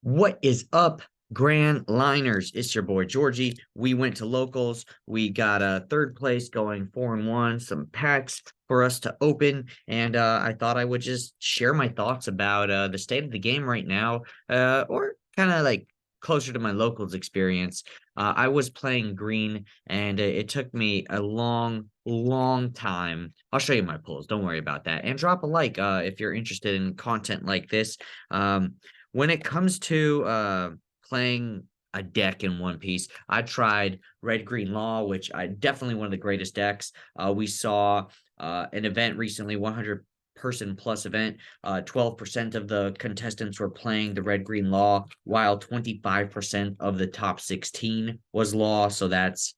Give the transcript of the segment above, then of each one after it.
What is up, Grand Liners? It's your boy Georgie. We went to locals. We got a third place going 4-1, some packs for us to open. And I thought I would just share my thoughts about the state of the game right now, or kind of like closer to my locals experience. I was playing green, and it took me a long, long time. I'll show you my pulls. Don't worry about that. And drop a like if you're interested in content like this. Um, when it comes to playing a deck in One Piece, I tried Red Green Law, which I definitely one of the greatest decks. We saw an event recently, 100 person plus event. 12% of the contestants were playing the Red Green Law, while 25% of the top 16 was Law. So that's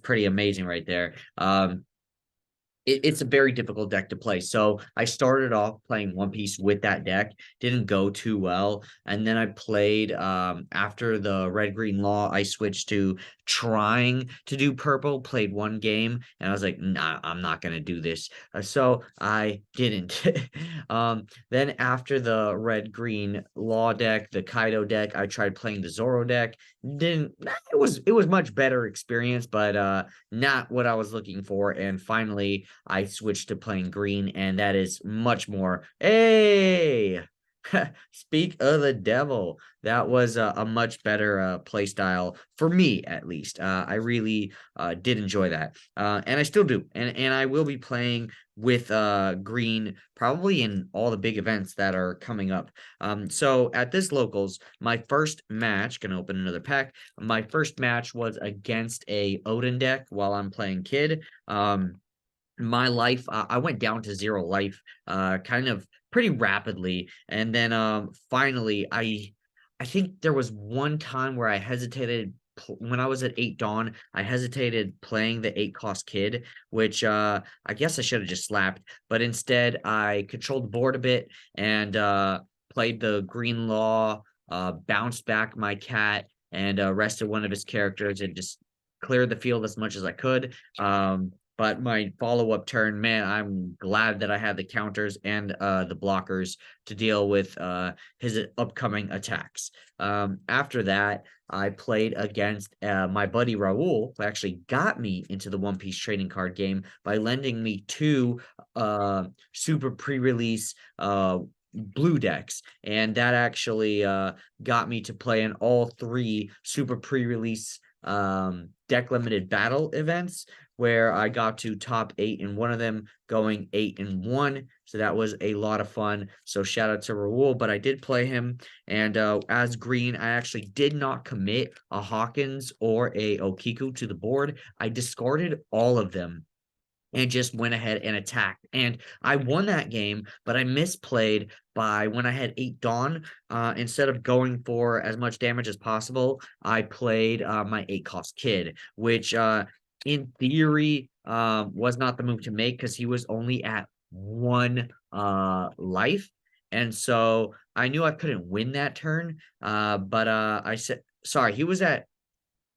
pretty amazing right there. It's a very difficult deck to play. So I started off playing One Piece with that deck, didn't go too well. And then I played after the Red Green Law, I switched to trying to do purple, played one game, and I was like, nah, I'm not gonna do this. So I didn't. Then after the Red Green Law deck, the Kaido deck, I tried playing the Zoro deck. Didn't it was much better experience, but not what I was looking for. And finally I switched to playing green, and that is much more. Hey, speak of the devil. That was a much better play style for me, at least. I really did enjoy that, and I still do, and I will be playing with green probably in all the big events that are coming up. So at this locals, my first match, gonna open another pack. My first match was against a Odin deck while I'm playing Kid. My life, I went down to zero life kind of pretty rapidly, and then finally I think there was one time where I hesitated when I was at 8 dawn. I hesitated playing the 8 cost Kid, which I guess I should have just slapped, but instead I controlled the board a bit and played the green law, bounced back my cat, and rested one of his characters and just cleared the field as much as I could. But my follow-up turn, man, I'm glad that I had the counters and the blockers to deal with his upcoming attacks. After that, I played against my buddy Raul, who actually got me into the One Piece trading card game by lending me two super pre-release blue decks, and that actually got me to play in all three super pre-release deck limited battle events, where I got to top 8 in one of them, going 8-1. So that was a lot of fun. So shout out to Raul, but I did play him. And as green, I actually did not commit a Hawkins or a Okiku to the board. I discarded all of them and just went ahead and attacked. And I won that game, but I misplayed by when I had 8 Dawn. Instead of going for as much damage as possible, I played my 8 cost Kid, which in theory was not the move to make because he was only at 1 life. And so I knew I couldn't win that turn. But I said, sorry, he was at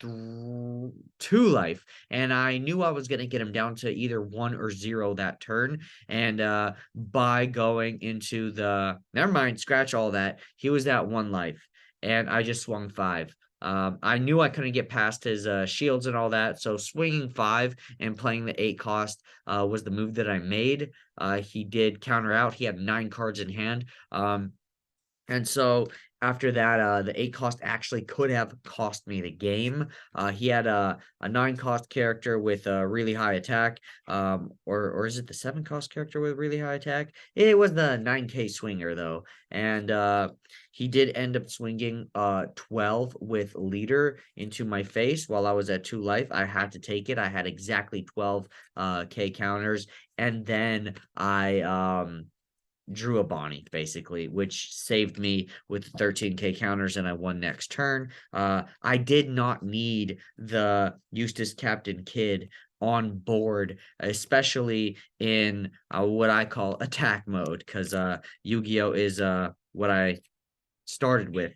2 life, and I knew I was going to get him down to either 1 or 0 that turn. And by going into the never mind, scratch all that, he was at 1 life, and I just swung 5. I knew I couldn't get past his shields and all that, so swinging 5 and playing the 8 cost was the move that I made. He did counter out. He had 9 cards in hand. And so after that, the 8 cost actually could have cost me the game. He had a 9 cost character with a really high attack. Or is it the 7 cost character with really high attack? It was the 9K swinger though. And he did end up swinging 12 with leader into my face while I was at 2 life. I had to take it. I had exactly 12 K counters. And then I drew a Bonnie basically, which saved me with 13K counters, and I won next turn. I did not need the Eustace Captain Kid on board, especially in what I call attack mode, because Yu-Gi-Oh is what I started with.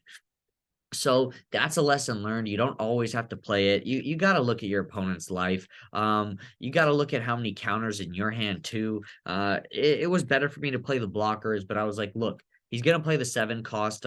So that's a lesson learned. You don't always have to play it. You got to look at your opponent's life. You got to look at how many counters in your hand too. It was better for me to play the blockers, but I was like, look, he's gonna play the 7 cost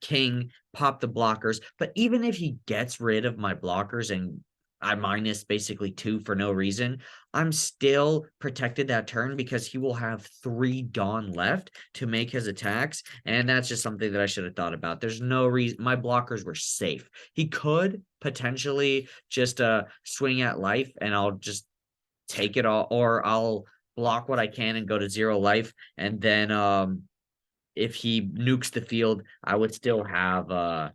king, pop the blockers. But even if he gets rid of my blockers and I minus basically 2 for no reason, I'm still protected that turn because he will have 3 Dawn left to make his attacks. And that's just something that I should have thought about. There's no reason my blockers were safe. He could potentially just swing at life and I'll just take it all, or I'll block what I can and go to 0 life. And then if he nukes the field, I would still have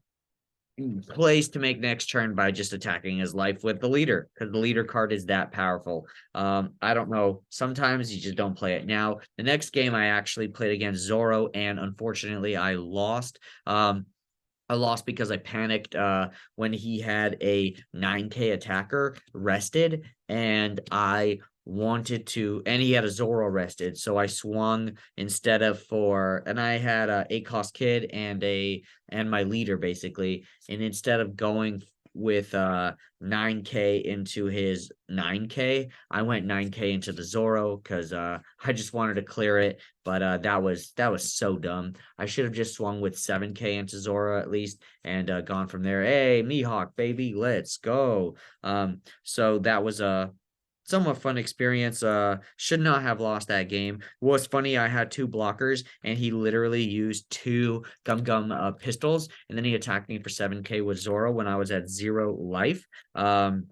plays to make next turn by just attacking his life with the leader, because the leader card is that powerful. I don't know. Sometimes you just don't play it. Now, the next game I actually played against Zoro, and unfortunately I lost. I lost because I panicked when he had a 9K attacker rested, and I wanted to, and he had a Zoro rested, so I swung instead of for, and I had a 8 cost kid and my leader basically, and instead of going with 9K into his 9K, I went 9K into the Zoro because I just wanted to clear it, but that was so dumb. I should have just swung with 7K into Zoro at least and gone from there. Hey, Mihawk, baby, let's go. So that was a somewhat fun experience. Should not have lost that game. What's funny, I had 2 blockers and he literally used 2 Gum Gum pistols, and then he attacked me for 7K with Zoro when I was at 0 life. And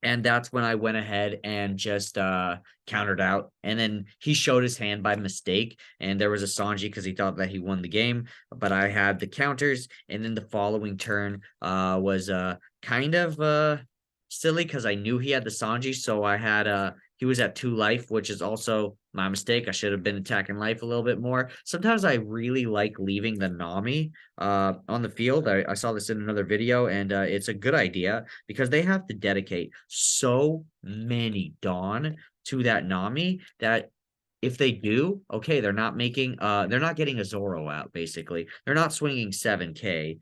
that's when I went ahead and just countered out. And then he showed his hand by mistake, and there was a Sanji because he thought that he won the game. But I had the counters, and then the following turn was kind of silly because I knew he had the Sanji, so I had he was at 2 life, which is also my mistake. I should have been attacking life a little bit more. Sometimes I really like leaving the Nami on the field. I saw this in another video, and it's a good idea because they have to dedicate so many Dawn to that Nami that if they do, okay, they're not getting a Zoro out, basically. They're not swinging 7K.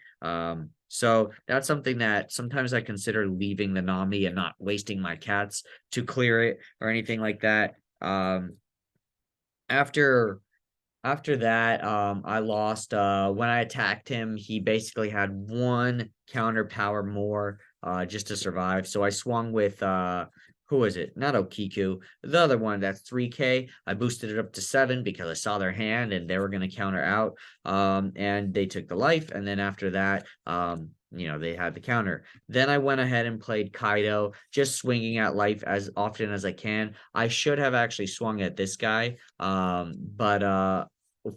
So that's something that sometimes I consider leaving the Nami and not wasting my cats to clear it or anything like that. After after that, I lost when I attacked him, he basically had 1 counter power more just to survive. So I swung with who was it? Not Okiku. The other one that's 3K. I boosted it up to 7 because I saw their hand and they were gonna counter out. And they took the life, and then after that, they had the counter. Then I went ahead and played Kaido, just swinging at life as often as I can. I should have actually swung at this guy, but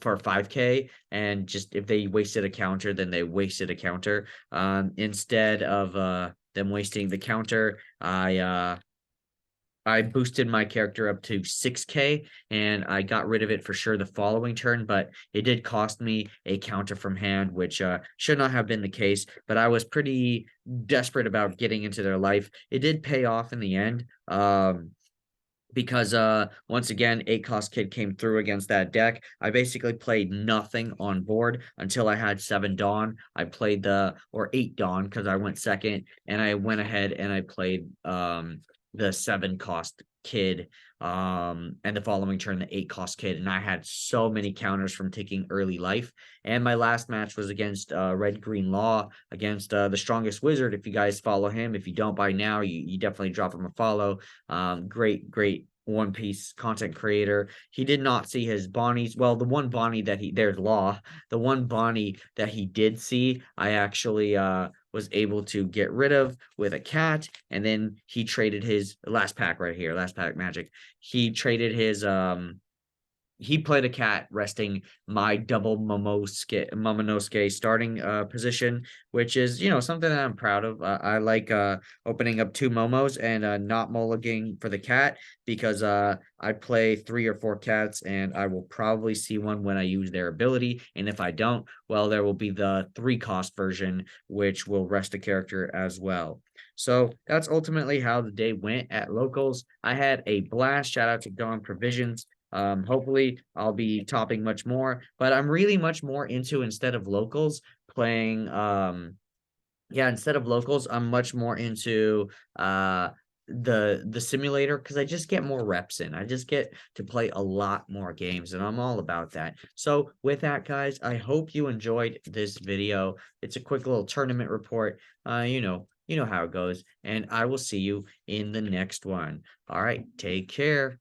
for 5K, and just if they wasted a counter, then they wasted a counter. Instead of them wasting the counter, I boosted my character up to 6K, and I got rid of it for sure the following turn, but it did cost me a counter from hand, which should not have been the case, but I was pretty desperate about getting into their life. It did pay off in the end. Because once again 8 cost kid came through against that deck. I basically played nothing on board until I had 7 Dawn. I played the or 8 Dawn because I went second, and I went ahead and I played the 7 cost kid, and the following turn the 8 cost kid, and I had so many counters from taking early life. And my last match was against Red Green Law, against the strongest wizard. If you guys follow him, if you don't by now, you definitely drop him a follow. Great One Piece content creator. He did not see his Bonnies. Well, the one Bonnie that there's Law, the one Bonnie that he did see, I actually was able to get rid of with a cat, and then he traded his last pack right here, last pack magic. He traded his he played a cat resting my double Momonosuke starting position, which is something that I'm proud of. I like opening up 2 Momos and not mulliganing for the cat because I play 3 or 4 cats, and I will probably see one when I use their ability, and if I don't, well, there will be the 3 cost version which will rest a character as well. So that's ultimately how the day went at locals. I had a blast. Shout out to Dawn Provisions. Hopefully I'll be topping much more, but I'm really much more into, instead of locals, playing instead of locals, I'm much more into the simulator because I just get more reps in. I just get to play a lot more games, and I'm all about that. So with that, guys, I hope you enjoyed this video. It's a quick little tournament report. You know how it goes, and I will see you in the next one. All right, take care.